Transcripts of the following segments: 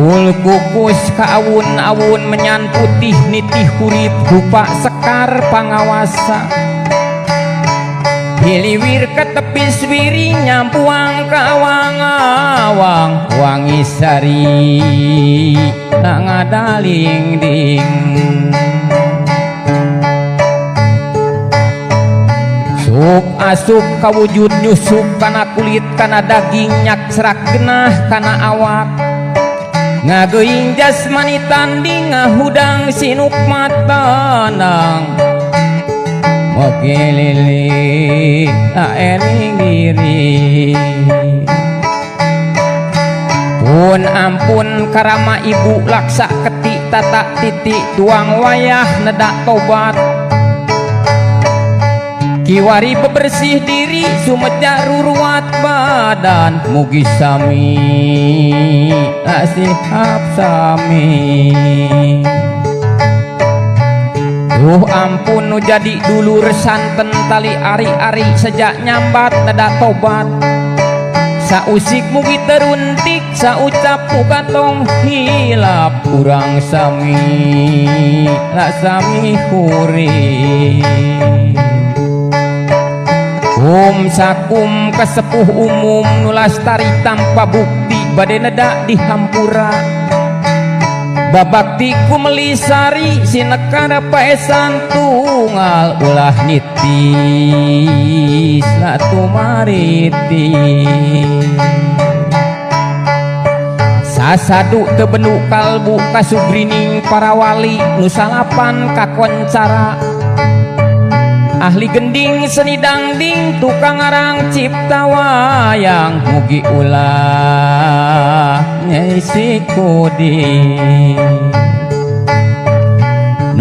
Ul kukus kaawun-awun menyan putih nitih hurip rupa sekar pangawasa hiliwir ke tepi swiri nyampuang ke awang-awang wangi sari na ngadaling ding sup asup kawujud nyusup kana kulit kana daging nyak serak genah kana awak ngageuing jasmani tanding ngahudang sinuk matanang mogelili aeling diri pun ampun karama ibu laksa ketik tata titik tuang wayah nedak tobat kiwari bebersih diri sumeja ruruat badan mugi sami asihab sami ampun nu jadi dulur santen tali ari-ari sejak nyambat nedak tobat sausik mugi teruntik saucap muga tong hilap urang sami la sami huri sakum kesepuh umum nulastari tanpa bukti bade nedak dihampura babakti kumelisari sinekara paesan tunggal ulah nitis latu mariti sasadu tebenu kalbu kasugrining para wali nusalapan kakoncara ahli gending seni dangding tukang arang cipta wayang mugi ulah nyai sikudi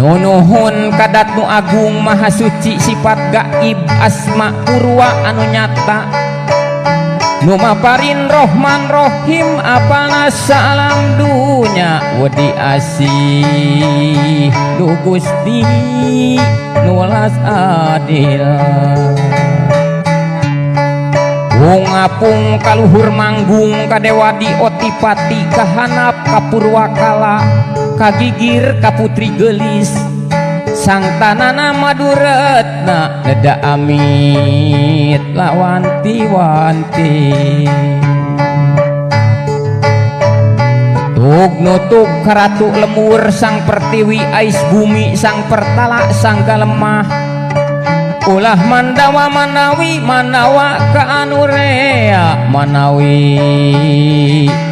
nunuhun kadat nu agung maha suci sifat gaib asma purwa anu nyata nu maparin rohman rohim apana salam dunya wedi asih du Gusti nulas adil ngapung kaluhur manggung kadewadi otipati kahanap kapurwakala kagigir kaputri gelis sang tanana maduretna neda amit lawanti-wanti tug nutuk karatu lemur sang pertiwi ais bumi sang pertala sang kalemah ulah mandawa manawi manawa ka anurea manawi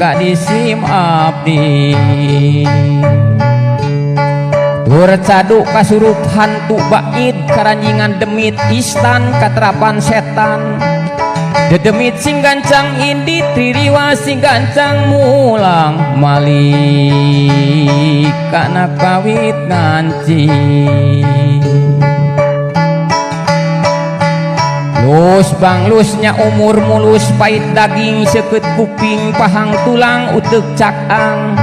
ka disim abdi Turcadu kasurup hantu bait karanjingan demit istan katerapan setan dedemit sing gancang indi tririwa sing gancang mulang malik kana kawit nganci lus banglusnya umur mulus pait daging seket kuping pahang tulang utek cakang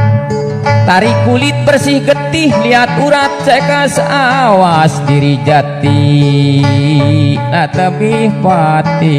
tarik kulit bersih getih lihat urat cekas awas diri jati tak tebih pati